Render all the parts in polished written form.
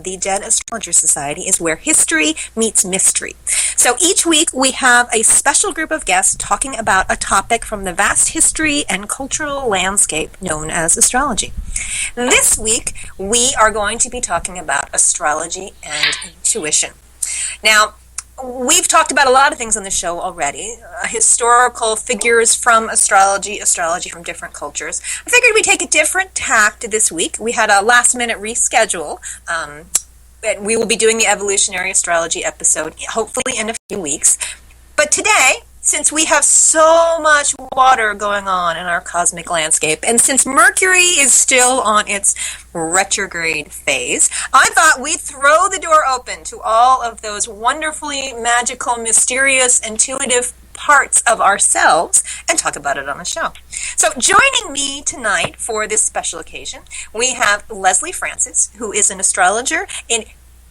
the Dead Astrologer Society is where history meets mystery. So each week we have a special group of guests talking about a topic from the vast history and cultural landscape known as astrology. This week we are going to be talking about astrology and intuition. Now, we've talked about a lot of things on the show already, historical figures from astrology from different cultures. I figured we'd take a different tact this week. We had a last-minute reschedule. We will be doing the evolutionary astrology episode, hopefully in a few weeks. But today, since we have so much water going on in our cosmic landscape, and since Mercury is still on its retrograde phase, I thought we'd throw the door open to all of those wonderfully magical, mysterious, intuitive parts of ourselves and talk about it on the show. So joining me tonight for this special occasion, we have Leslie Francis, who is an astrologer, an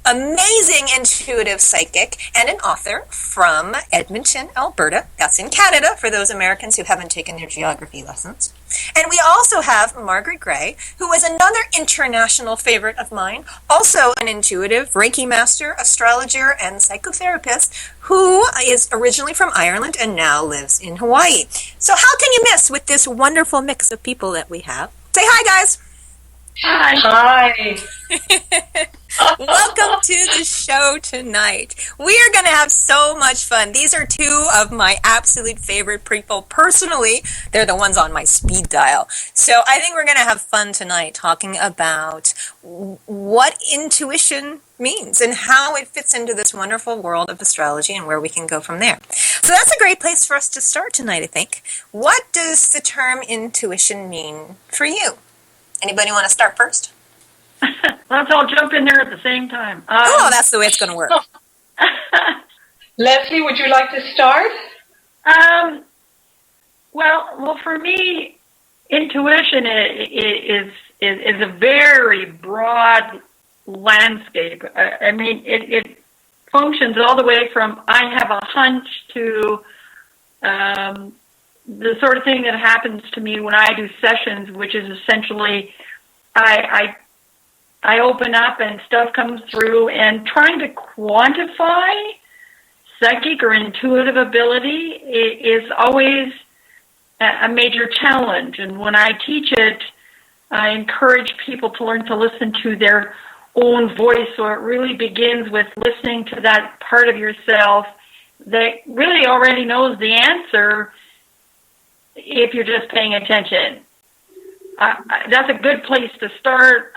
amazing intuitive psychic, and an author from Edmonton, Alberta. That's in Canada, for those Americans who haven't taken their geography lessons. And we also have Margaret Gray, who is another international favorite of mine, also an intuitive Reiki master, astrologer, and psychotherapist, who is originally from Ireland and now lives in Hawaii. So how can you miss with this wonderful mix of people that we have? Say hi, guys. Hi. Welcome to the show tonight. We are going to have so much fun. These are two of my absolute favorite people. Personally, they're the ones on my speed dial. So I think we're going to have fun tonight talking about what intuition means and how it fits into this wonderful world of astrology and where we can go from there. So that's a great place for us to start tonight, I think. What does the term intuition mean for you? Anybody want to start first? Let's all jump in there at the same time. That's the way it's going to work. Leslie, would you like to start? Well, for me, intuition is a very broad landscape. I mean, it functions all the way from I have a hunch to the sort of thing that happens to me when I do sessions, which is essentially I open up and stuff comes through, and trying to quantify psychic or intuitive ability is always a major challenge. And when I teach it, I encourage people to learn to listen to their own voice. So it really begins with listening to that part of yourself that really already knows the answer if you're just paying attention. That's a good place to start.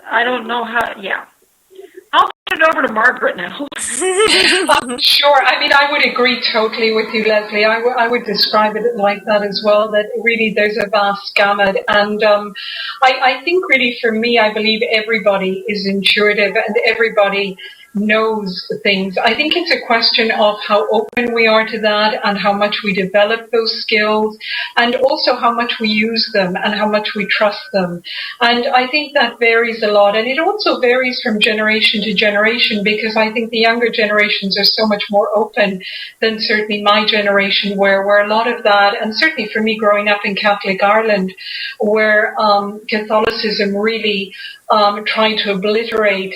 I don't know how, yeah. I'll turn it over to Margaret now. Sure. I mean, I would agree totally with you, Leslie. I would describe it like that as well, that really there's a vast gamut. And I think really for me, I believe everybody is intuitive and everybody knows things. I think it's a question of how open we are to that and how much we develop those skills and also how much we use them and how much we trust them. And I think that varies a lot. And it also varies from generation to generation, because I think the younger generations are so much more open than certainly my generation, where a lot of that, and certainly for me growing up in Catholic Ireland, where Catholicism really trying to obliterate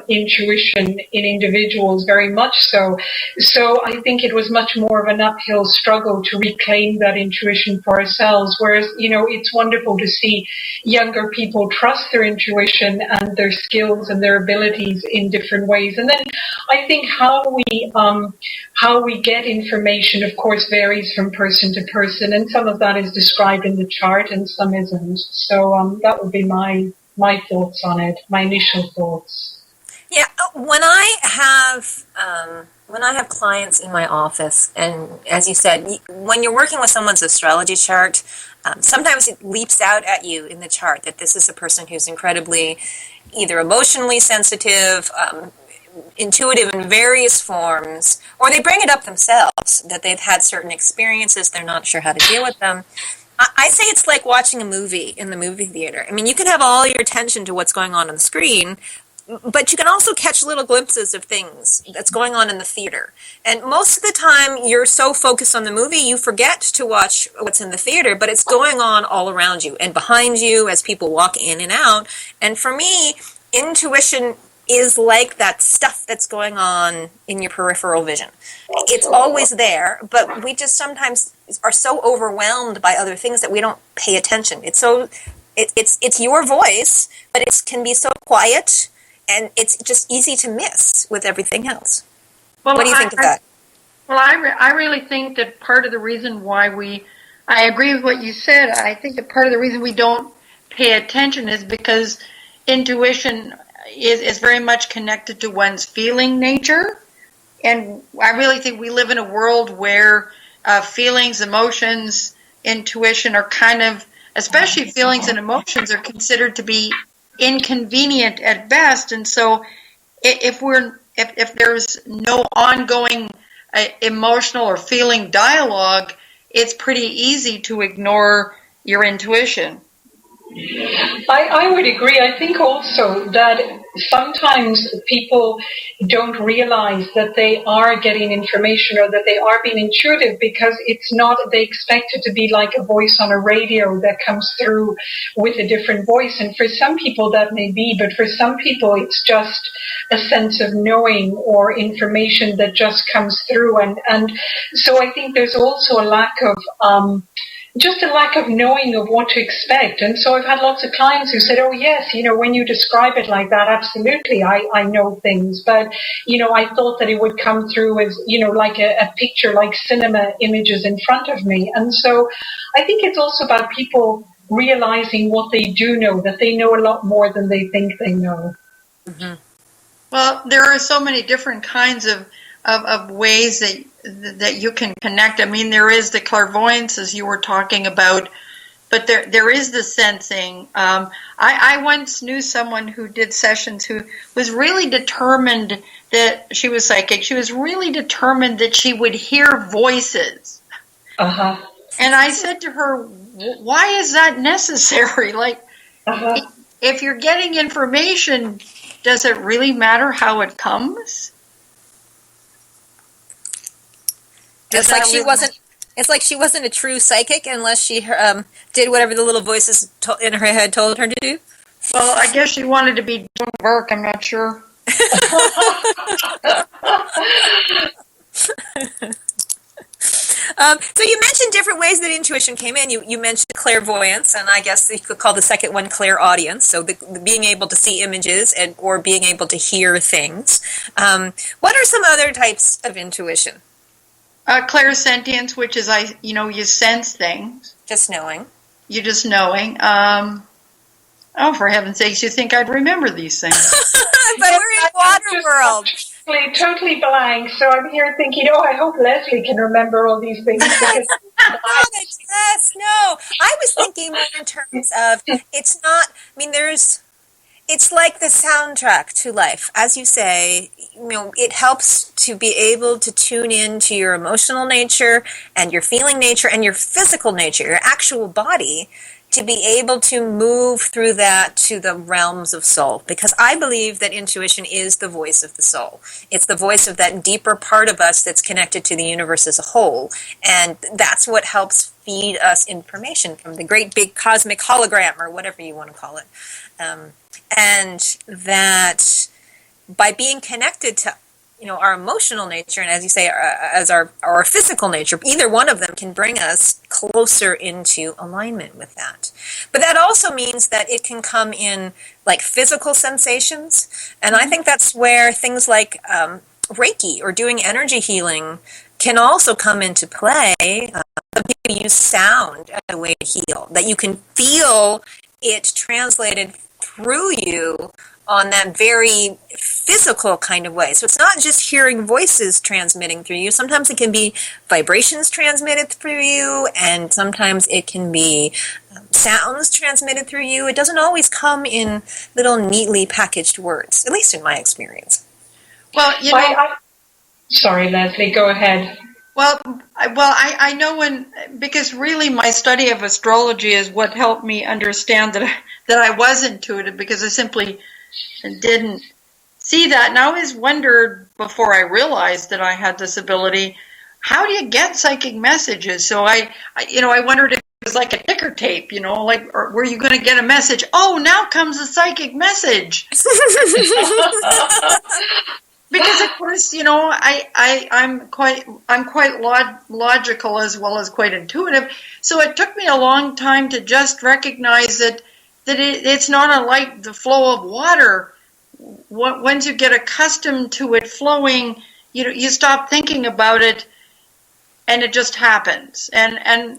intuition in individuals very much so. So I think it was much more of an uphill struggle to reclaim that intuition for ourselves. Whereas, you know, it's wonderful to see younger people trust their intuition and their skills and their abilities in different ways. And then I think how we get information, of course, varies from person to person. And some of that is described in the chart and some isn't. So that would be my thoughts on it, my initial thoughts. Yeah, when I have clients in my office, and as you said, when you're working with someone's astrology chart, sometimes it leaps out at you in the chart that this is a person who's incredibly either emotionally sensitive, intuitive in various forms, or they bring it up themselves, that they've had certain experiences, they're not sure how to deal with them. I say it's like watching a movie in the movie theater. I mean, you can have all your attention to what's going on the screen, but you can also catch little glimpses of things that's going on in the theater. And most of the time, you're so focused on the movie, you forget to watch what's in the theater, but it's going on all around you and behind you as people walk in and out. And for me, intuition is like that stuff that's going on in your peripheral vision. It's always there, but we just sometimes are so overwhelmed by other things that we don't pay attention. It's your voice, but it can be so quiet, and it's just easy to miss with everything else. Well, what do you think of that? Well, I really think that part of the reason why I agree with what you said. I think that part of the reason we don't pay attention is because intuition is very much connected to one's feeling nature. And I really think we live in a world where feelings, emotions, intuition are kind of, especially feelings and emotions, are considered to be inconvenient at best. And so if there's no ongoing emotional or feeling dialogue, it's pretty easy to ignore your intuition. I would agree. I think also that sometimes people don't realize that they are getting information or that they are being intuitive because it's not, they expect it to be like a voice on a radio that comes through with a different voice. And for some people that may be, but for some people it's just a sense of knowing or information that just comes through. And so I think there's also a lack of knowing of what to expect. And so I've had lots of clients who said, oh yes, when you describe it like that, absolutely, I know things. But, I thought that it would come through as, like a picture, like cinema images in front of me. And so I think it's also about people realizing what they do know, that they know a lot more than they think they know. Mm-hmm. Well, there are so many different kinds of ways that you can connect. I mean, there is the clairvoyance, as you were talking about, but there is the sensing. I once knew someone who did sessions who was really determined that she was psychic. She was really determined that she would hear voices. Uh-huh. And I said to her, why is that necessary? Like, if you're getting information, does it really matter how it comes? It's like she wasn't a true psychic unless she did whatever the little voices in her head told her to do. Well, I guess she wanted to be doing work. I'm not sure. So you mentioned different ways that intuition came in. You mentioned clairvoyance, and I guess you could call the second one clairaudience. So the being able to see images or being able to hear things. What are some other types of intuition? Clairsentience, which is you sense things. Just knowing. You're just knowing. Oh, for heaven's sakes, you think I'd remember these things? But we're in water world. Totally blank. So I'm here thinking, I hope Leslie can remember all these things. Because no. I was thinking more in terms of it's not. I mean, it's like the soundtrack to life, as you say. It helps to be able to tune in to your emotional nature and your feeling nature and your physical nature, your actual body, to be able to move through that to the realms of soul. Because I believe that intuition is the voice of the soul. It's the voice of that deeper part of us that's connected to the universe as a whole. And that's what helps feed us information from the great big cosmic hologram, or whatever you want to call it. And that by being connected to our emotional nature, and as you say, as our physical nature, either one of them can bring us closer into alignment with that. But that also means that it can come in like physical sensations, and I think that's where things like Reiki or doing energy healing can also come into play. Some people use sound as a way to heal, that you can feel it translated through you on that very physical kind of way. So it's not just hearing voices transmitting through you. Sometimes it can be vibrations transmitted through you, and sometimes it can be sounds transmitted through you. It doesn't always come in little neatly packaged words, at least in my experience. Well, sorry, Leslie, go ahead. Well, I know because really my study of astrology is what helped me understand that I was intuitive, because I simply didn't see that. And I always wondered, before I realized that I had this ability, how do you get psychic messages? So I wondered if it was like a ticker tape, like, or were you going to get a message? Oh, now comes a psychic message. Because of course, I'm quite logical as well as quite intuitive. So it took me a long time to just recognize that it's not like the flow of water. Once you get accustomed to it flowing, you stop thinking about it, and it just happens. And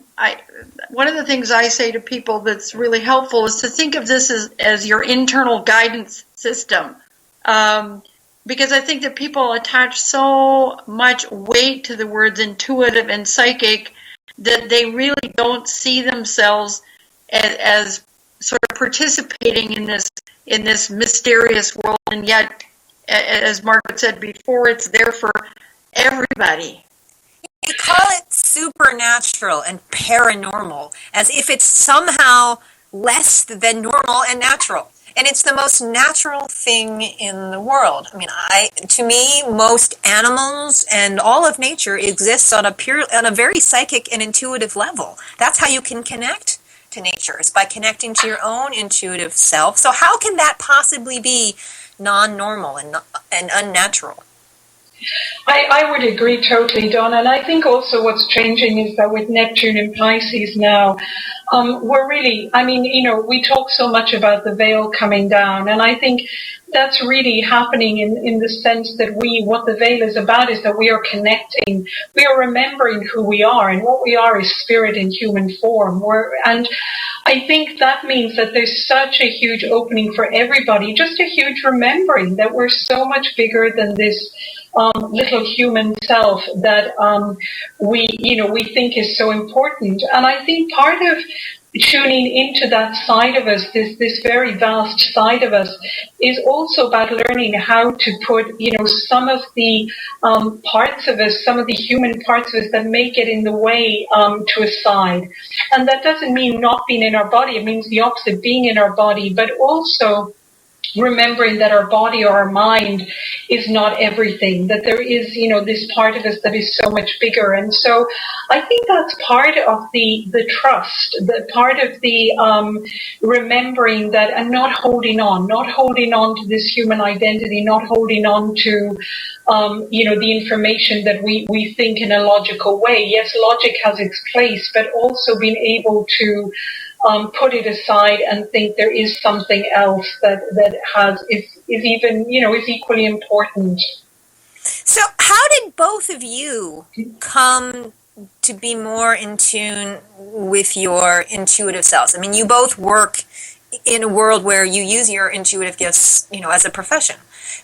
one of the things I say to people that's really helpful is to think of this as your internal guidance system. Because I think that people attach so much weight to the words intuitive and psychic that they really don't see themselves as sort of participating in this mysterious world. And yet, as Margaret said before, it's there for everybody. You call it supernatural and paranormal as if it's somehow less than normal and natural. And it's the most natural thing in the world. I mean, to me, most animals and all of nature exists on a very psychic and intuitive level. That's how you can connect to nature, is by connecting to your own intuitive self. So how can that possibly be non-normal and unnatural? I would agree totally, Donna. And I think also what's changing is that with Neptune in Pisces now, we're really, we talk so much about the veil coming down. And I think that's really happening in the sense that what the veil is about is that we are connecting. We are remembering who we are, and what we are is spirit in human form. And I think that means that there's such a huge opening for everybody, just a huge remembering that we're so much bigger than this little human self that we think is so important. And I think part of tuning into that side of us, this very vast side of us, is also about learning how to put, some of the parts of us, some of the human parts of us that may get in the way to a side. And that doesn't mean not being in our body. It means the opposite, being in our body, but also remembering that our body or our mind is not everything, that there is, this part of us that is so much bigger. And so I think that's part of the trust, the part of the remembering that, and not holding on to this human identity, not holding on to, the information that we think in a logical way. Yes, logic has its place, but also being able to put it aside and think there is something else that is even, is equally important. So how did both of you come to be more in tune with your intuitive selves? I mean, you both work in a world where you use your intuitive gifts, as a profession.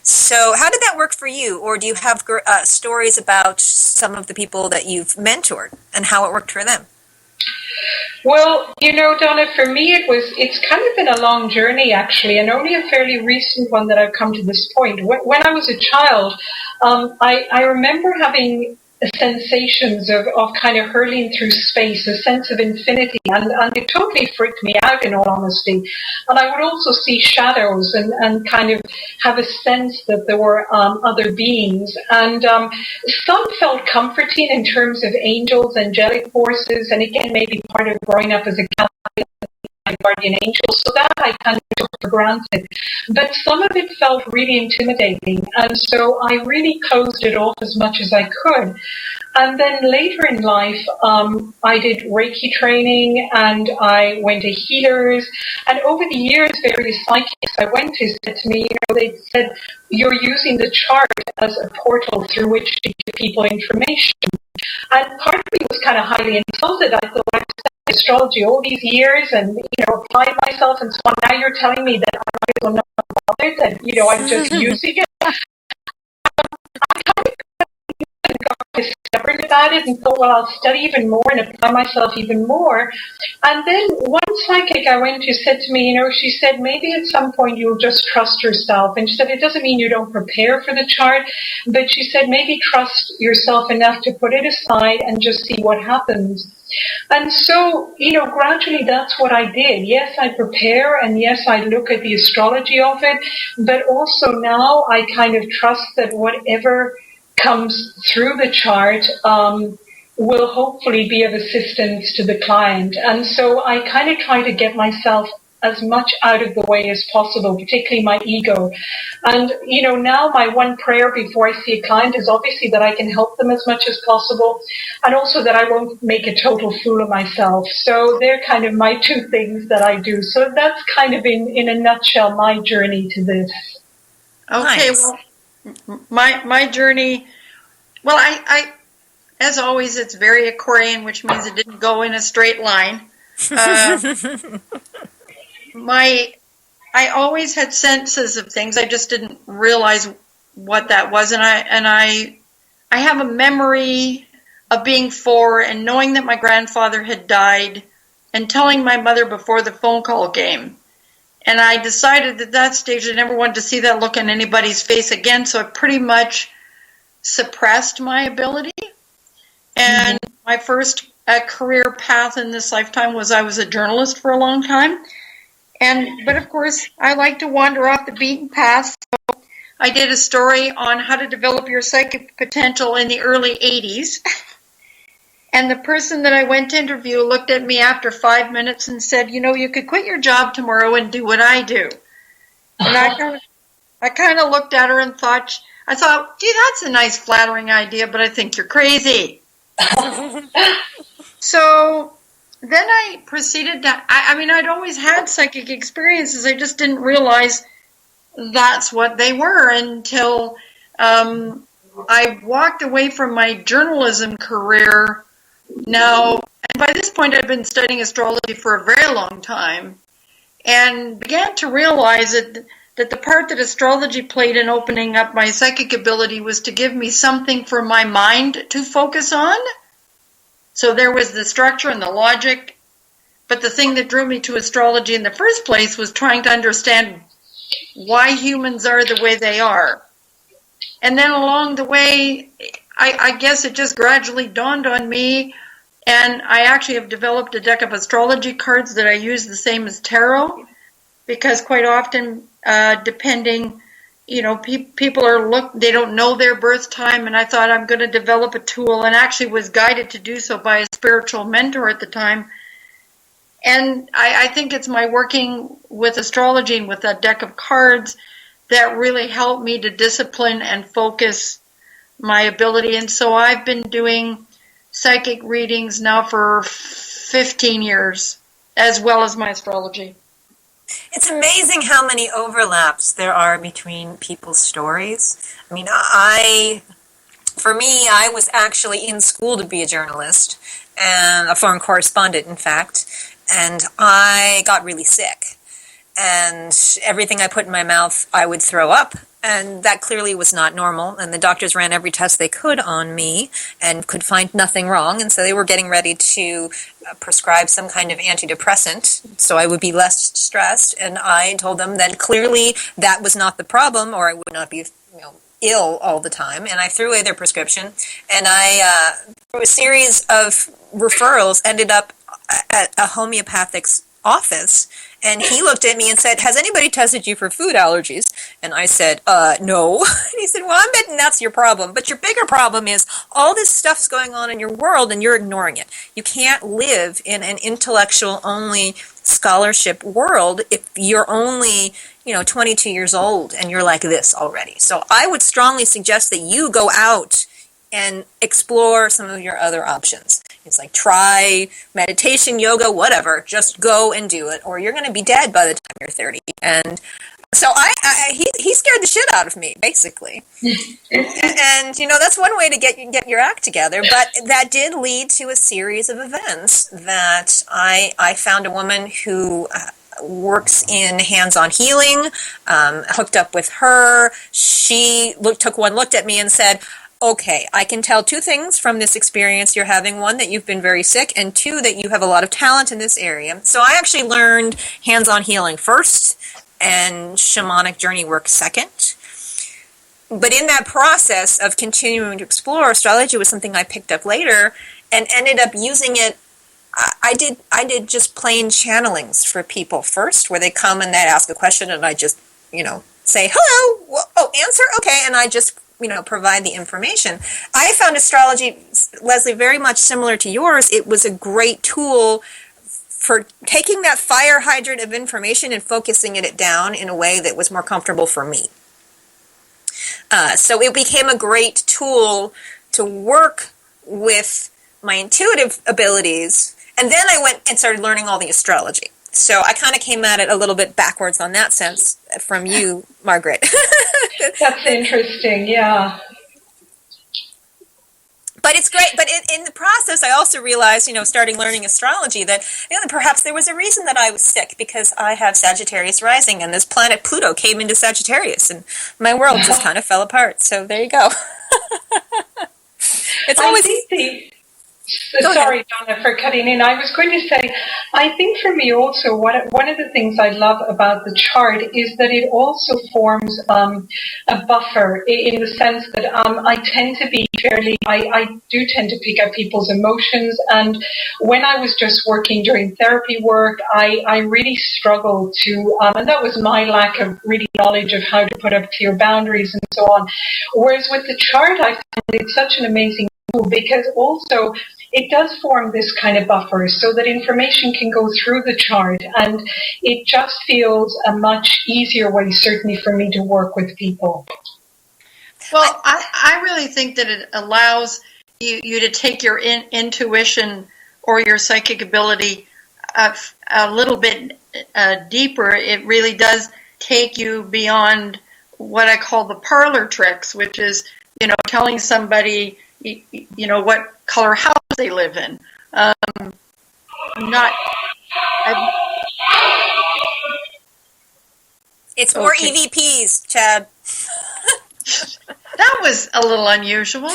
So how did that work for you? Or do you have stories about some of the people that you've mentored and how it worked for them? Well, Donna, for me it's kind of been a long journey, actually, and only a fairly recent one that I've come to this point. When I was a child, I remember having sensations of kind of hurling through space, a sense of infinity, and it totally freaked me out, in all honesty. And I would also see shadows and kind of have a sense that there were other beings. And some felt comforting in terms of angels, angelic forces, and again, maybe part of growing up as a Catholic, my guardian angel, so that I kind of took for granted. But some of it felt really intimidating, and so I really closed it off as much as I could. And then later in life, I did Reiki training, and I went to healers, and over the years, various psychics I went to said to me, they said, you're using the chart as a portal through which to give people information. And part of me was kind of highly insulted. I thought, I've studied astrology all these years and, applied myself and so on. Now you're telling me that I'm not bothered, that, I'm just using it. I kind of got stubborn about it and thought, well, I'll study even more and apply myself even more. And then one psychic I went to said to me, she said, maybe at some point you'll just trust yourself. And she said, it doesn't mean you don't prepare for the chart, but she said, maybe trust yourself enough to put it aside and just see what happens. And so, gradually that's what I did. Yes, I prepare, and yes, I look at the astrology of it, but also now I kind of trust that whatever comes through the chart will hopefully be of assistance to the client. And so I kind of try to get myself as much out of the way as possible, particularly my ego. And, now my one prayer before I see a client is obviously that I can help them as much as possible, and also that I won't make a total fool of myself. So they're kind of my two things that I do. So that's kind of in a nutshell my journey to this. Okay, Nice. well, my journey, well, I as always, it's very Aquarian, which means it didn't go in a straight line. I always had senses of things. I just didn't realize what that was, and I have a memory of being 4 and knowing that my grandfather had died, and telling my mother before the phone call came. And I decided at that stage I never wanted to see that look on anybody's face again, so I pretty much suppressed my ability. And my first career path in this lifetime was I was a journalist for a long time. But of course, I like to wander off the beaten path. So I did a story on how to develop your psychic potential in the early 80s. And the person that I went to interview looked at me after 5 minutes and said, you could quit your job tomorrow and do what I do. And I kind of looked at her and thought, gee, that's a nice flattering idea, but I think you're crazy. So then I proceeded to, I'd always had psychic experiences. I just didn't realize that's what they were until I walked away from my journalism career. Now, and by this point, I'd been studying astrology for a very long time and began to realize that the part that astrology played in opening up my psychic ability was to give me something for my mind to focus on. So there was the structure and the logic, but the thing that drew me to astrology in the first place was trying to understand why humans are the way they are. And then along the way, I guess it just gradually dawned on me, and I actually have developed a deck of astrology cards that I use the same as tarot, because quite often, depending, people they don't know their birth time, and I thought I'm going to develop a tool, and actually was guided to do so by a spiritual mentor at the time. And I think it's my working with astrology and with a deck of cards that really helped me to discipline and focus my ability. And so I've been doing psychic readings now for 15 years, as well as my astrology. It's amazing how many overlaps there are between people's stories. For me, I was actually in school to be a journalist, and a foreign correspondent, in fact, and I got really sick. And everything I put in my mouth, I would throw up. And that clearly was not normal. And the doctors ran every test they could on me and could find nothing wrong. And so they were getting ready to prescribe some kind of antidepressant so I would be less stressed. And I told them that clearly that was not the problem, or I would not be ill all the time. And I threw away their prescription. And I, through a series of referrals, ended up at a homeopathic's office, and he looked at me and said, "Has anybody tested you for food allergies?" And I said, no. And he said, "Well, I'm betting that's your problem. But your bigger problem is all this stuff's going on in your world and you're ignoring it. You can't live in an intellectual-only scholarship world if you're only 22 years old and you're like this already. So I would strongly suggest that you go out and explore some of your other options. It's like try meditation, yoga, whatever. Just go and do it, or you're going to be dead by the time you're 30. And so he scared the shit out of me, basically. And that's one way to get your act together. But that did lead to a series of events that I found a woman who works in hands-on healing, hooked up with her. She looked at me and said, "Okay, I can tell two things from this experience you're having. One, that you've been very sick, and two, that you have a lot of talent in this area." So I actually learned hands-on healing first and shamanic journey work second. But in that process of continuing to explore, astrology was something I picked up later and ended up using it. I did just plain channelings for people first, where they come and they'd ask a question and I just, say, "Hello, answer, okay," and I just provide the information. I found astrology, Leslie, very much similar to yours. It was a great tool for taking that fire hydrant of information and focusing it down in a way that was more comfortable for me. So it became a great tool to work with my intuitive abilities, and then I went and started learning all the astrology. So I kind of came at it a little bit backwards on that sense from you, Margaret. That's interesting, yeah. But it's great. But in the process, I also realized, starting learning astrology, that perhaps there was a reason that I was sick, because I have Sagittarius rising, and this planet Pluto came into Sagittarius, and my world just kind of fell apart. So there you go. It's always... Sorry, Donna, for cutting in. I was going to say, I think for me also, one of the things I love about the chart is that it also forms a buffer in the sense that I tend to be I do tend to pick up people's emotions. And when I was just working during therapy work, I really struggled to, and that was my lack of really knowledge of how to put up clear boundaries and so on. Whereas with the chart, I found it's such an amazing tool, because also it does form this kind of buffer so that information can go through the chart, and it just feels a much easier way, certainly for me, to work with people. Well, I really think that it allows you to take your intuition or your psychic ability a little bit deeper. It really does take you beyond what I call the parlor tricks, which is, telling somebody, what color house they live in. It's more okay. EVPs, Chad. That was a little unusual.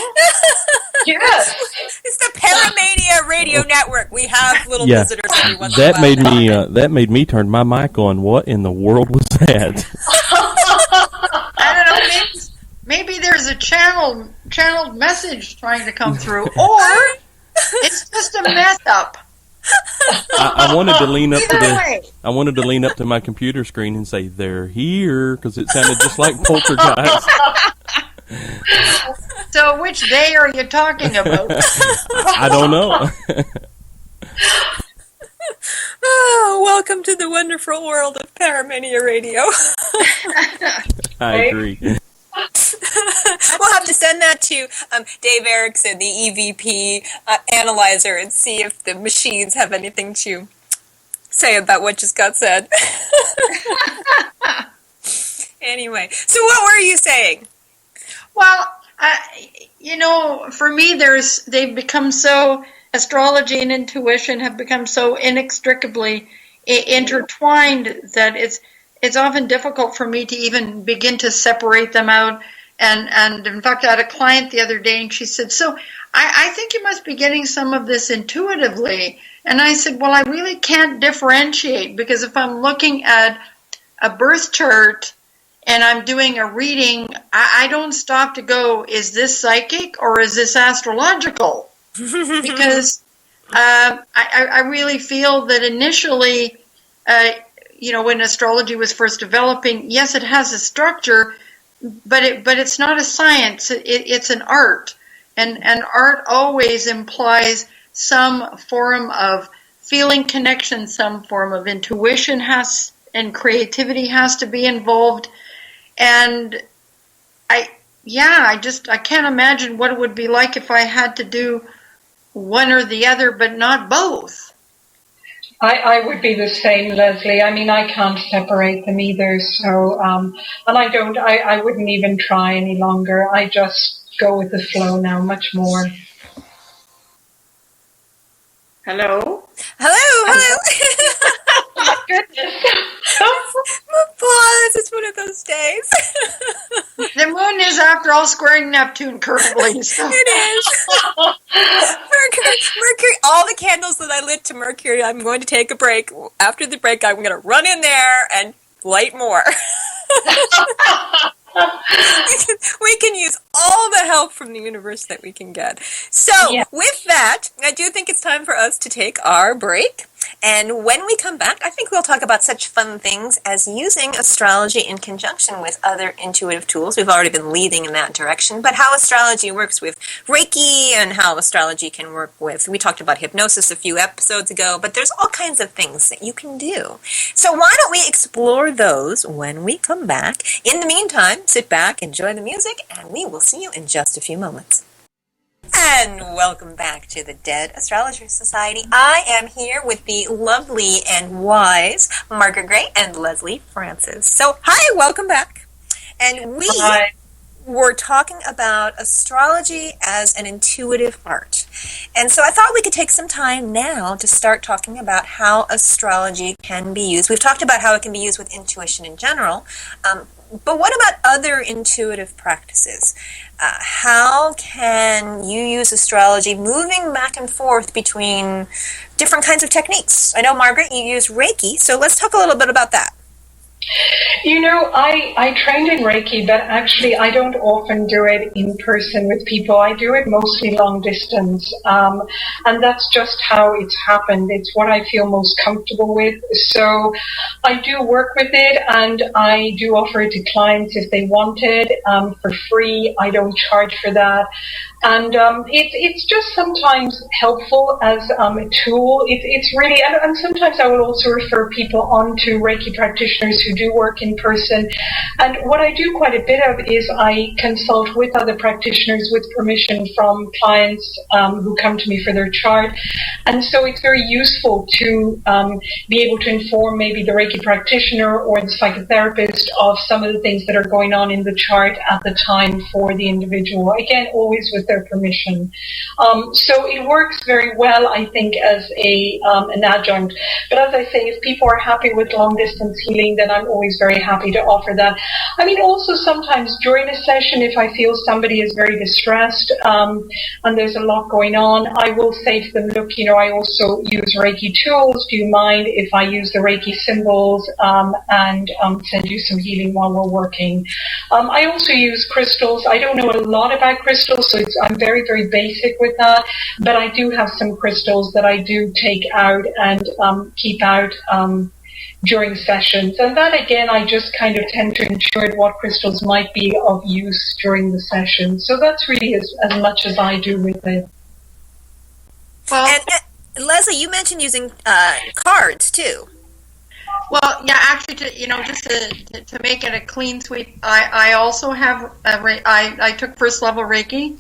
Yes. It's the Paramania Radio Network. We have little visitors every once in a while. That made me turn my mic on. What in the world was that? I don't know. Maybe there's a channeled message trying to come through, or it's just a mess up. I wanted to lean up I wanted to lean up to my computer screen and say they're here, because it sounded just like poltergeist. So which day are you talking about? I don't know. Oh, welcome to the wonderful world of Paramania Radio. I agree. We'll have to send that to Dave Erickson, the EVP analyzer, and see if the machines have anything to say about what just got said. Anyway, so what were you saying? Well, for me, they've become so, astrology and intuition have become so inextricably intertwined that it's often difficult for me to even begin to separate them out. And in fact, I had a client the other day, and she said, so I think you must be getting some of this intuitively. And I said, well, I really can't differentiate, because if I'm looking at a birth chart and I'm doing a reading, I don't stop to go, is this psychic or is this astrological? Because I really feel that initially, when astrology was first developing, yes, it has a structure, but it's not a science. It's an art, and art always implies some form of feeling connection, some form of intuition and creativity has to be involved. And I can't imagine what it would be like if I had to do one or the other, but not both. I would be the same, Leslie. I mean, I can't separate them either. So, and I wouldn't even try any longer. I just go with the flow now much more. Hello? Hello. Oh my goodness. Pause. It's one of those days. The moon is, after all, squaring Neptune currently. So. It is. Mercury. All the candles that I lit to Mercury, I'm going to take a break. After the break, I'm going to run in there and light more. We can use all the help from the universe that we can get. So, With that, I do think it's time for us to take our break. And when we come back, I think we'll talk about such fun things as using astrology in conjunction with other intuitive tools. We've already been leading in that direction, but how astrology works with Reiki and how astrology can work with, we talked about hypnosis a few episodes ago, but there's all kinds of things that you can do. So why don't we explore those when we come back? In the meantime, sit back, enjoy the music, and we will see you in just a few moments. And welcome back to the Dead Astrologers Society. I am here with the lovely and wise Margaret Gray and Leslie Francis. So, hi, welcome back. And we were talking about astrology as an intuitive art. And so I thought we could take some time now to start talking about how astrology can be used. We've talked about how it can be used with intuition in general, but what about other intuitive practices? How can you use astrology moving back and forth between different kinds of techniques? I know, Margaret, you use Reiki, so let's talk a little bit about that. You know, I trained in Reiki, but actually I don't often do it in person with people. I do it mostly long distance, and that's just how it's happened. It's what I feel most comfortable with. So I do work with it, and I do offer it to clients if they want it for free. I don't charge for that. And it's just sometimes helpful as a tool. It's really, and sometimes I will also refer people on to Reiki practitioners who do work in person. And what I do quite a bit of is I consult with other practitioners with permission from clients who come to me for their chart. And so it's very useful to be able to inform maybe the Reiki practitioner or the psychotherapist of some of the things that are going on in the chart at the time for the individual. Again, always with their permission. So it works very well, I think, as an adjunct. But as I say, if people are happy with long distance healing, then I'm always very happy to offer that. I mean, also sometimes during a session, if I feel somebody is very distressed and there's a lot going on, I will say to them, look, you know, I also use Reiki tools. Do you mind if I use the Reiki symbols and send you some healing while we're working? I also use crystals. I don't know a lot about crystals, so I'm very, very basic with that, but I do have some crystals that I do take out and keep out during sessions. And that, again, I just kind of tend to ensure what crystals might be of use during the session. So that's really as much as I do with it. Well, and Leslie, you mentioned using cards, too. Well, yeah, actually, just to make it a clean sweep, I also have, I took first level Reiki.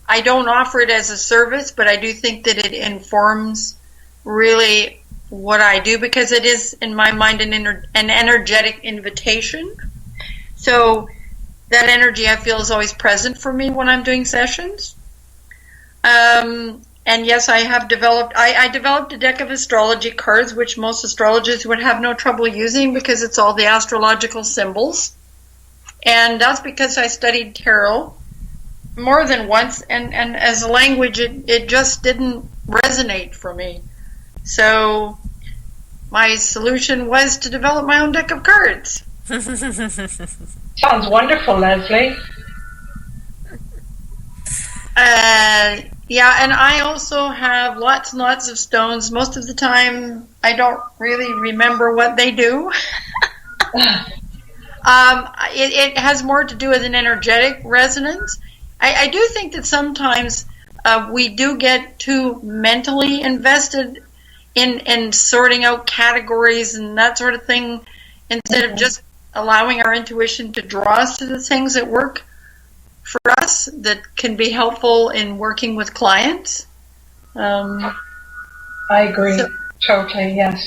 I don't offer it as a service, but I do think that it informs really what I do, because it is, in my mind, an energetic invitation. So that energy, I feel, is always present for me when I'm doing sessions. And yes, I have developed a deck of astrology cards, which most astrologers would have no trouble using because it's all the astrological symbols. And that's because I studied tarot more than once, and as a language, it just didn't resonate for me. So my solution was to develop my own deck of cards. Sounds wonderful, Leslie. Yeah, and I also have lots and lots of stones. Most of the time, I don't really remember what they do. It has more to do with an energetic resonance. I do think that sometimes we do get too mentally invested in sorting out categories and that sort of thing, instead of just allowing our intuition to draw us to the things that work for us, that can be helpful in working with clients. I agree. Totally, yes.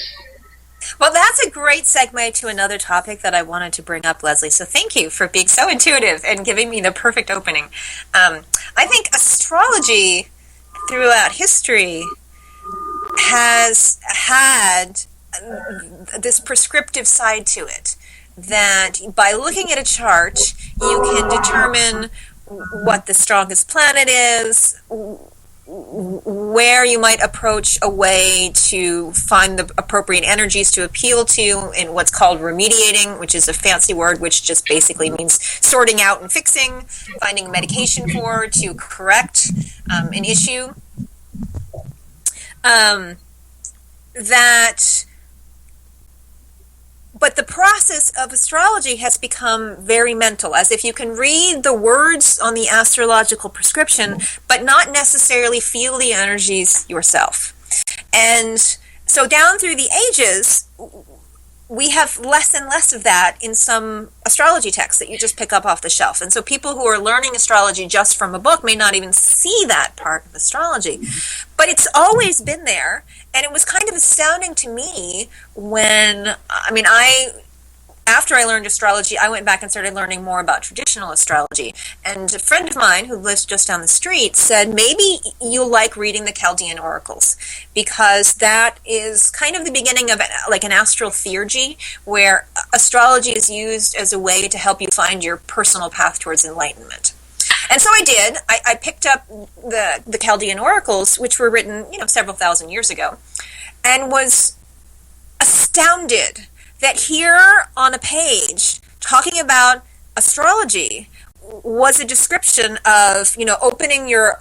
Well, that's a great segue to another topic that I wanted to bring up, Leslie. So thank you for being so intuitive and giving me the perfect opening. I think astrology throughout history has had this prescriptive side to it, that by looking at a chart, you can determine what the strongest planet is, where you might approach a way to find the appropriate energies to appeal to in what's called remediating, which is a fancy word which just basically means sorting out and fixing, finding a medication for to correct an issue. but the process of astrology has become very mental, as if you can read the words on the astrological prescription, but not necessarily feel the energies yourself. And so down through the ages, we have less and less of that in some astrology texts that you just pick up off the shelf. And so people who are learning astrology just from a book may not even see that part of astrology. But it's always been there. And it was kind of astounding to me when, after I learned astrology, I went back and started learning more about traditional astrology. And a friend of mine who lives just down the street said, maybe you'll like reading the Chaldean oracles, because that is kind of the beginning of like an astral theurgy, where astrology is used as a way to help you find your personal path towards enlightenment. And so I did. I picked up the Chaldean oracles, which were written, several thousand years ago, and was astounded that here on a page talking about astrology was a description of, opening your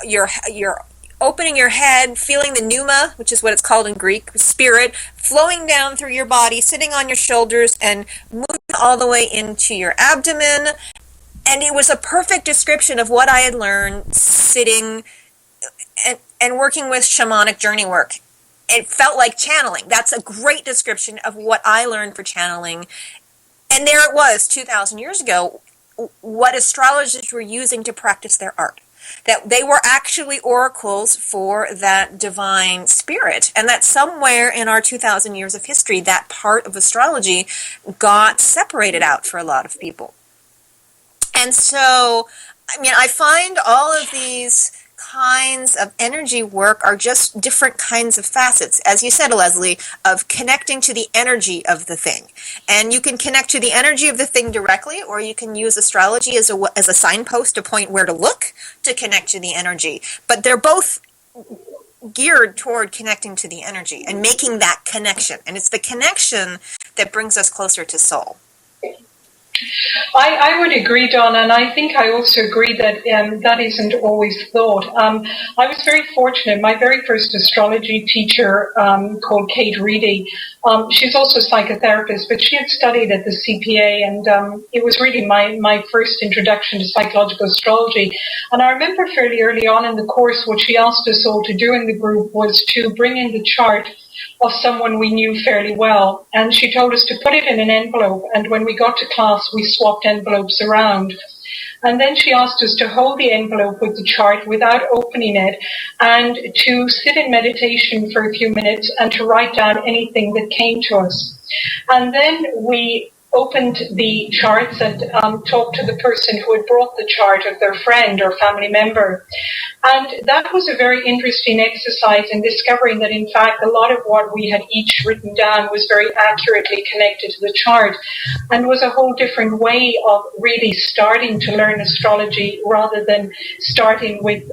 head, feeling the pneuma, which is what it's called in Greek, spirit, flowing down through your body, sitting on your shoulders, and moving all the way into your abdomen. And it was a perfect description of what I had learned sitting and working with shamanic journey work. It felt like channeling. That's a great description of what I learned for channeling. And there it was, 2,000 years ago, what astrologers were using to practice their art. That they were actually oracles for that divine spirit. And that somewhere in our 2,000 years of history, that part of astrology got separated out for a lot of people. And so, I find all of these kinds of energy work are just different kinds of facets, as you said, Leslie, of connecting to the energy of the thing. And you can connect to the energy of the thing directly, or you can use astrology as a signpost to point where to look to connect to the energy. But they're both geared toward connecting to the energy and making that connection. And it's the connection that brings us closer to soul. I would agree, Donna, and I think I also agree that that isn't always thought. I was very fortunate. My very first astrology teacher, called Kate Reedy, she's also a psychotherapist, but she had studied at the CPA, and it was really my first introduction to psychological astrology. And I remember fairly early on in the course, what she asked us all to do in the group was to bring in the chart of someone we knew fairly well. And she told us to put it in an envelope. And when we got to class, we swapped envelopes around. And then she asked us to hold the envelope with the chart without opening it, and to sit in meditation for a few minutes and to write down anything that came to us. And then we opened the charts and talked to the person who had brought the chart, of their friend or family member. And that was a very interesting exercise in discovering that, in fact, a lot of what we had each written down was very accurately connected to the chart, and was a whole different way of really starting to learn astrology rather than starting with,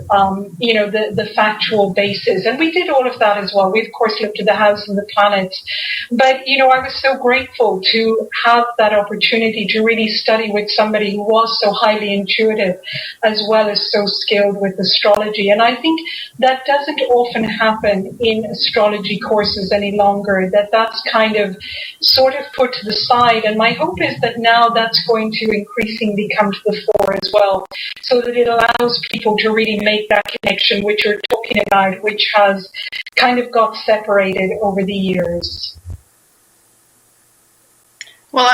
the factual basis. And we did all of that as well. We, of course, looked at the house and the planets. But, I was so grateful to have that opportunity to really study with somebody who was so highly intuitive as well as so skilled with astrology. And I think that doesn't often happen in astrology courses any longer, that's kind of sort of put to the side. And my hope is that now that's going to increasingly come to the fore as well, so that it allows people to really make that connection which you're talking about, which has kind of got separated over the years. Well,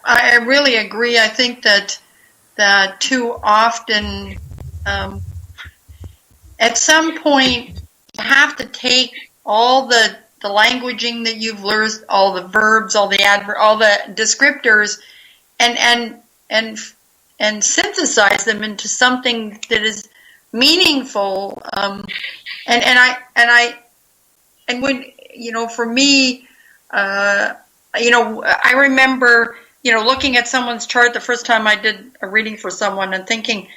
I really agree. I think that too often, at some point, you have to take all the languaging that you've learned, all the verbs, all the all the descriptors, and synthesize them into something that is meaningful. And when, for me, I remember, looking at someone's chart the first time I did a reading for someone and thinking,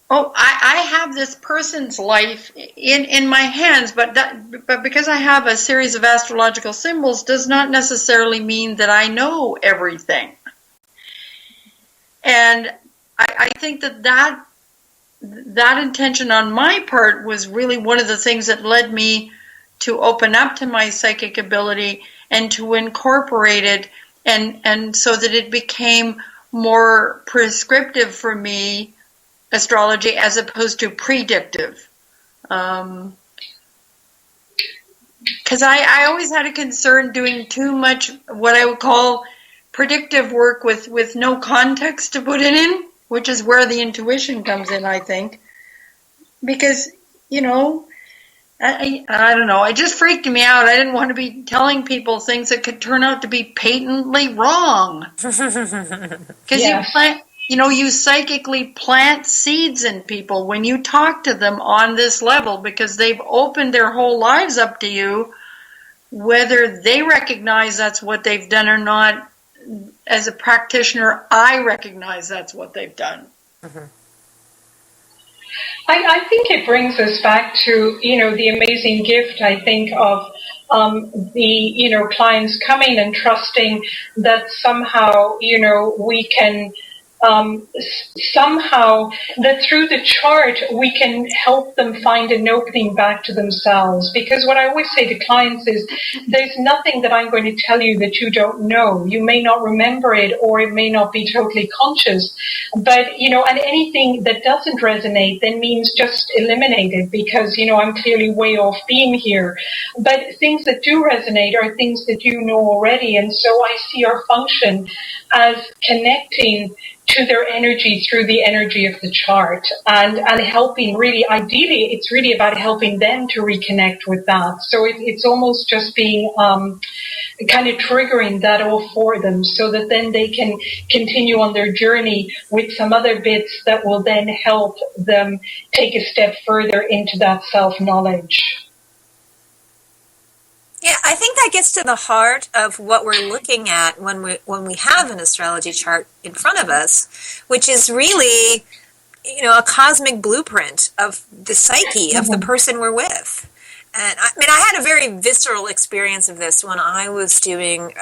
oh, I have this person's life in my hands, but because I have a series of astrological symbols does not necessarily mean that I know everything. And I think that intention on my part was really one of the things that led me to open up to my psychic ability and to incorporate it, and so that it became more prescriptive for me, astrology, as opposed to predictive. Because I always had a concern doing too much what I would call predictive work with no context to put it in, which is where the intuition comes in, I think. Because, you know, I don't know, it just freaked me out. I didn't want to be telling people things that could turn out to be patently wrong. Because you psychically plant seeds in people when you talk to them on this level, because they've opened their whole lives up to you, whether they recognize that's what they've done or not. As a practitioner, I recognize that's what they've done. Mm-hmm. I think it brings us back to, the amazing gift, I think, of the, clients coming and trusting that somehow, we can somehow that through the chart we can help them find an opening back to themselves. Because what I always say to clients is, there's nothing that I'm going to tell you that you don't know. You may not remember it, or it may not be totally conscious, but and anything that doesn't resonate then means just eliminate it, because I'm clearly way off beam here. But things that do resonate are things that you know already, and so I see our function as connecting to their energy through the energy of the chart, and helping, really, ideally, it's really about helping them to reconnect with that. So it's almost just being kind of triggering that all for them, so that then they can continue on their journey with some other bits that will then help them take a step further into that self-knowledge. Yeah, I think that gets to the heart of what we're looking at when we have an astrology chart in front of us, which is really, a cosmic blueprint of the psyche of the person we're with. And I had a very visceral experience of this when I was doing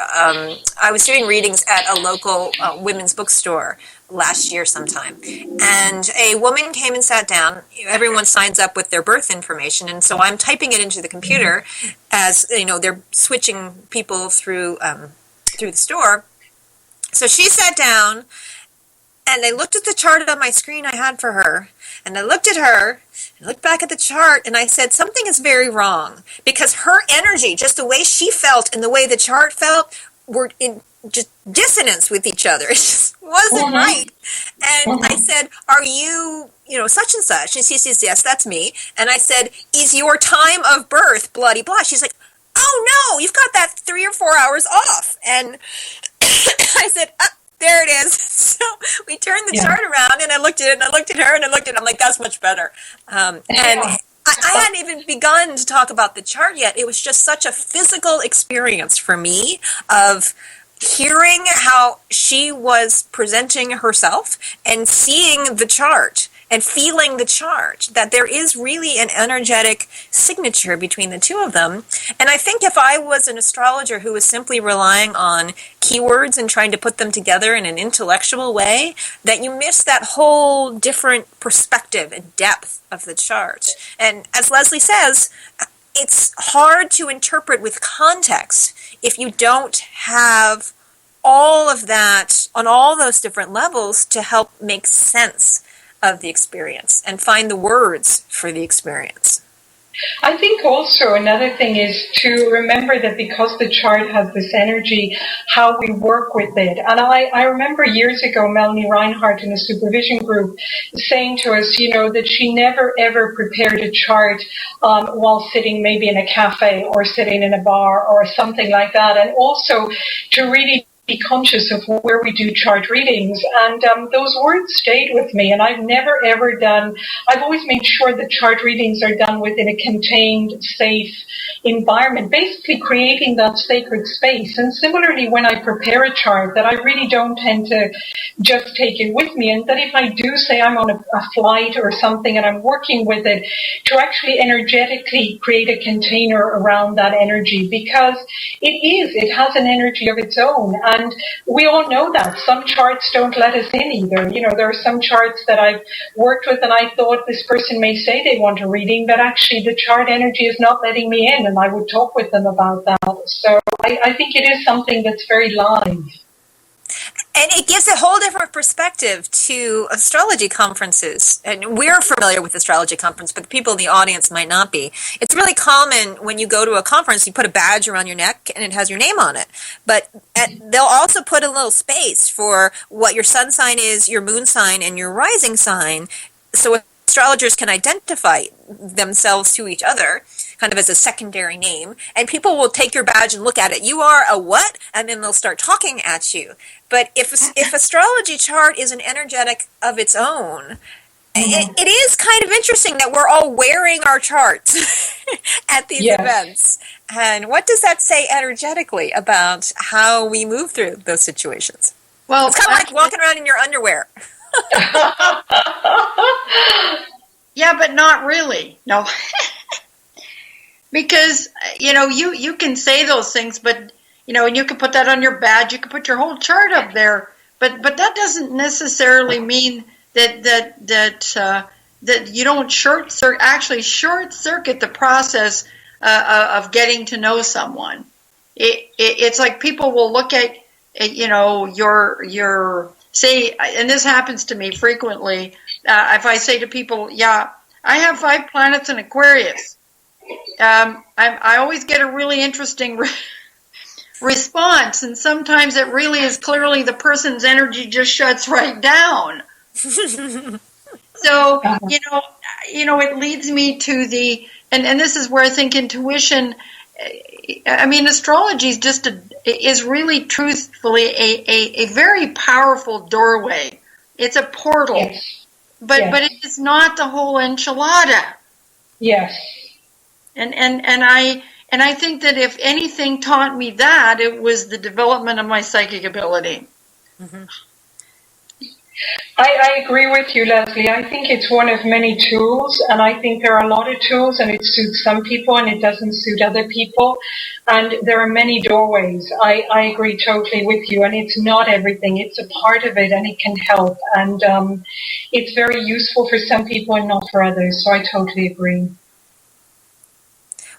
readings at a local women's bookstore last year sometime. And a woman came and sat down. Everyone signs up with their birth information, and so I'm typing it into the computer as they're switching people through the store. So she sat down, and I looked at the chart on my screen I had for her, and I looked at her, and looked back at the chart, and I said, something is very wrong, because her energy, just the way she felt and the way the chart felt, were in just dissonance with each other. It just wasn't right. And I said, are you, such and such? And she says, yes, that's me. And I said, is your time of birth bloody blah? She's like, oh no, you've got that 3 or 4 hours off. And I said, there it is. So we turned the chart around, and I looked at it, and I looked at her, and I looked at it. I'm like, that's much better. And I hadn't even begun to talk about the chart yet. It was just such a physical experience for me of hearing how she was presenting herself and seeing the chart and feeling the chart, that there is really an energetic signature between the two of them. And I think if I was an astrologer who was simply relying on keywords and trying to put them together in an intellectual way, that you miss that whole different perspective and depth of the chart. And as Leslie says, it's hard to interpret with context if you don't have all of that on all those different levels to help make sense of the experience and find the words for the experience. I think also another thing is to remember that because the chart has this energy, how we work with it. And I remember years ago, Melanie Reinhardt in a supervision group saying to us, that she never ever prepared a chart while sitting maybe in a cafe or sitting in a bar or something like that. And also to really be conscious of where we do chart readings, and those words stayed with me. And I've always made sure that chart readings are done within a contained, safe environment, basically creating that sacred space. And similarly, when I prepare a chart, that I really don't tend to just take it with me, and that if I do say I'm on a flight or something and I'm working with it, to actually energetically create a container around that energy, because it has an energy of its own. And we all know that. Some charts don't let us in either. You know, there are some charts that I've worked with and I thought this person may say they want a reading, but actually the chart energy is not letting me in, and I would talk with them about that. So I think it is something that's very live. And it gives a whole different perspective to astrology conferences. And we're familiar with astrology conference, but the people in the audience might not be. It's really common when you go to a conference, you put a badge around your neck and it has your name on it. But they'll also put a little space for what your sun sign is, your moon sign, and your rising sign. So astrologers can identify themselves to each other kind of as a secondary name, and people will take your badge and look at it. You are a what? And then they'll start talking at you. But if astrology chart is an energetic of its own, it is kind of interesting that we're all wearing our charts at these events. And what does that say energetically about how we move through those situations? Well, it's kind of like walking around in your underwear. Yeah, but not really. No. Because, you know, you can say those things, but, you know, and you can put that on your badge, you can put your whole chart up there, but that doesn't necessarily mean that you don't short circuit the process of getting to know someone. It's like people will look at, you know, your say, and this happens to me frequently, if I say to people, yeah, I have 5 planets in Aquarius. I always get a really interesting response, and sometimes it really is clearly the person's energy just shuts right down. So, you know, it leads me to and this is where I think intuition, I mean, astrology is is really truthfully a very powerful doorway. It's a portal, yes. but it is not the whole enchilada. Yes. And I think that if anything taught me that, it was the development of my psychic ability. Mm-hmm. I agree with you, Leslie. I think it's one of many tools, and I think there are a lot of tools, and it suits some people and it doesn't suit other people. And there are many doorways. I agree totally with you, and it's not everything. It's a part of it, and it can help. And it's very useful for some people and not for others, so I totally agree.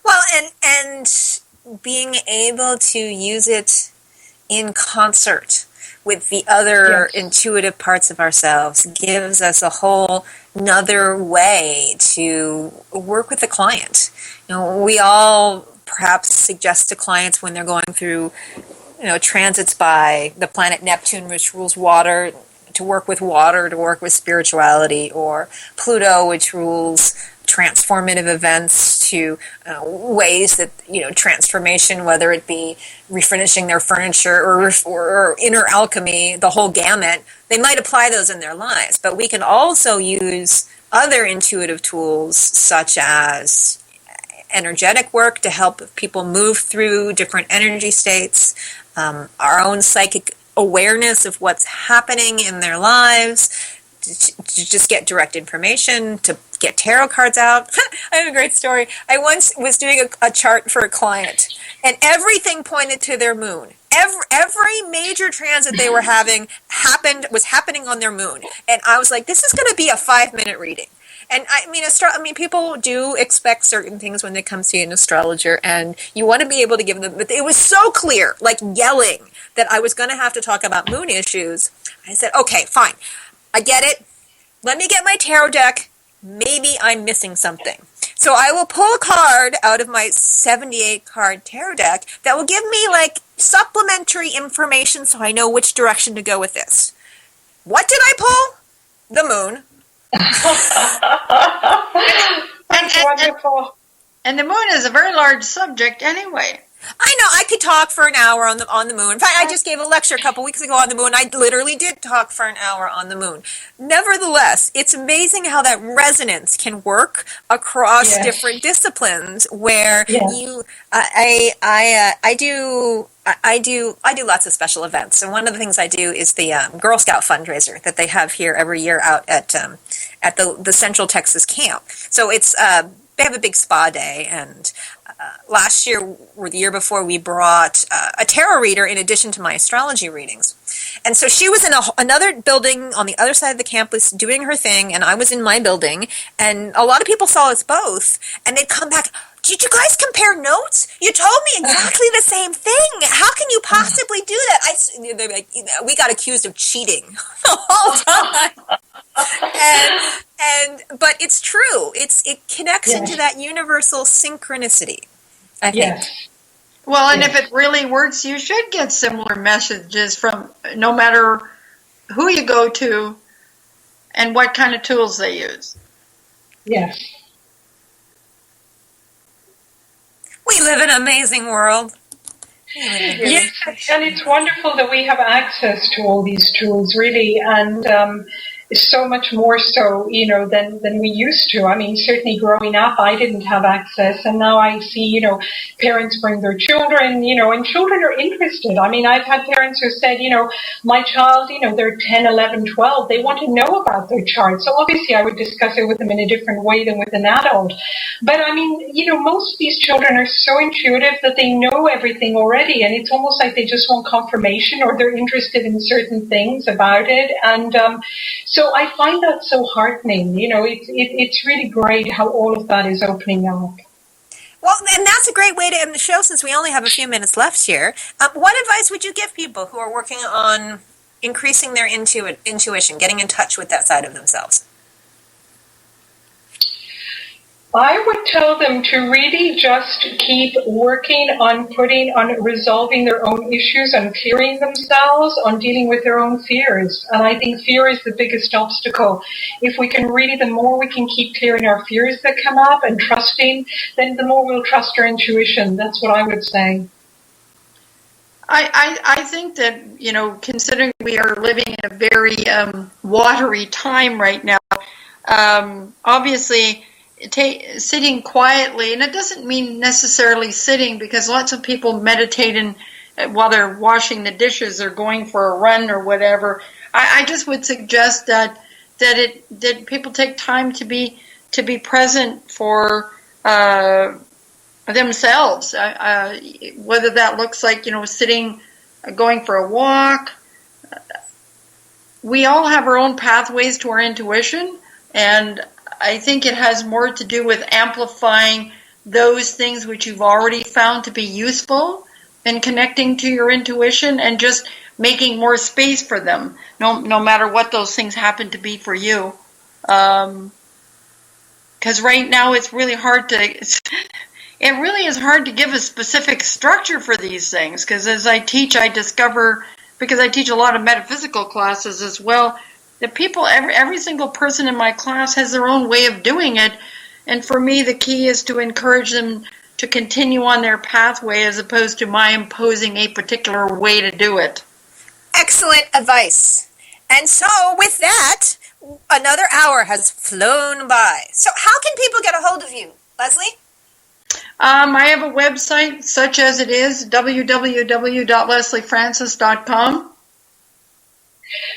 Well, and being able to use it in concert with the other intuitive parts of ourselves gives us a whole another way to work with the client. You know, we all perhaps suggest to clients when they're going through, you know, transits by the planet Neptune, which rules water, to work with spirituality, or Pluto, which rules transformative events, to ways that, you know, transformation, whether it be refurnishing their furniture or inner alchemy, the whole gamut, they might apply those in their lives. But we can also use other intuitive tools such as energetic work to help people move through different energy states, our own psychic awareness of what's happening in their lives, to just get direct information, to get tarot cards out. I have a great story. I once was doing a chart for a client, and everything pointed to their moon. Every major transit they were having was happening on their moon. And I was like, this is going to be a 5-minute reading. And I mean, people do expect certain things when it comes to an astrologer, and you want to be able to give them, but it was so clear, like yelling, that I was going to have to talk about moon issues. I said, okay, fine. I get it. Let me get my tarot deck. Maybe I'm missing something. So I will pull a card out of my 78-card tarot deck that will give me like supplementary information so I know which direction to go with this. What did I pull? The moon. That's wonderful. And the moon is a very large subject anyway. I know. I could talk for an hour on the moon. In fact, I just gave a lecture a couple weeks ago on the moon. I literally did talk for an hour on the moon. Nevertheless, it's amazing how that resonance can work across different disciplines. Where I do lots of special events, and one of the things I do is the Girl Scout fundraiser that they have here every year out at the Central Texas camp. So it's they have a big spa day, and last year or the year before, we brought a tarot reader in addition to my astrology readings. And so she was in another building on the other side of the campus doing her thing, and I was in my building, and a lot of people saw us both, and they'd come back, did you guys compare notes? You told me exactly the same thing. How can you possibly do that? They're like, we got accused of cheating the whole time. But it's true. It connects into that universal synchronicity, I think. Yes. Well, and if it really works, you should get similar messages from no matter who you go to and what kind of tools they use. Yes. We live in an amazing world. Yes, and it's wonderful that we have access to all these tools, really, and so much more so, than we used to. I mean, certainly growing up, I didn't have access, and now I see, parents bring their children, and children are interested. I mean, I've had parents who said, my child, they're 10, 11, 12, they want to know about their chart. So obviously I would discuss it with them in a different way than with an adult. But I mean, most of these children are so intuitive that they know everything already, and it's almost like they just want confirmation, or they're interested in certain things about it. And so I find that so heartening. It's really great how all of that is opening up. Well, and that's a great way to end the show since we only have a few minutes left here. What advice would you give people who are working on increasing their intuition, getting in touch with that side of themselves? I would tell them to really just keep working on resolving their own issues, on clearing themselves, on dealing with their own fears. And I think fear is the biggest obstacle. If we can the more we can keep clearing our fears that come up and trusting, then the more we'll trust our intuition. That's what I would say. I think that, considering we are living in a very watery time right now, obviously, sitting quietly, and it doesn't mean necessarily sitting, because lots of people meditate while they're washing the dishes or going for a run or whatever. I just would suggest that people take time to be present for themselves, whether that looks like sitting, going for a walk. We all have our own pathways to our intuition, and I think it has more to do with amplifying those things which you've already found to be useful and connecting to your intuition and just making more space for them, no matter what those things happen to be for you. Because right now it's really hard it really is hard to give a specific structure for these things, because as I teach, I discover, because I teach a lot of metaphysical classes as well, the people, every single person in my class has their own way of doing it. And for me, the key is to encourage them to continue on their pathway as opposed to my imposing a particular way to do it. Excellent advice. And so with that, another hour has flown by. So how can people get a hold of you, Leslie? I have a website, such as it is, www.lesliefrancis.com.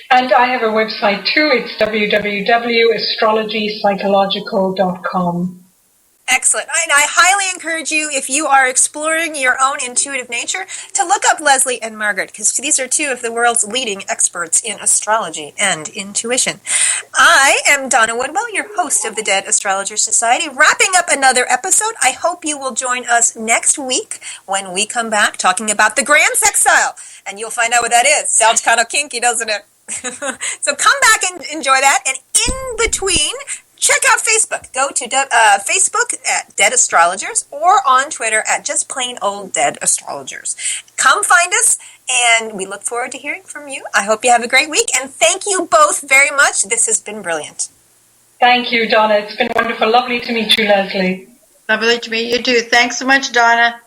And I have a website too. It's www.astrologypsychological.com. Excellent. And I highly encourage you, if you are exploring your own intuitive nature, to look up Leslie and Margaret, because these are two of the world's leading experts in astrology and intuition. I am Donna Woodwell, your host of the Dead Astrologer Society, wrapping up another episode. I hope you will join us next week when we come back talking about the Grand Sextile, and you'll find out what that is. Sounds kind of kinky, doesn't it? So come back and enjoy that, and in between, check out Facebook. Go to Facebook at Dead Astrologers, or on Twitter at just plain old Dead Astrologers. Come find us, and we look forward to hearing from you. I hope you have a great week, and thank you both very much. This has been brilliant. Thank you, Donna. It's been wonderful. Lovely to meet you, Leslie. Lovely to meet you too. Thanks so much, Donna.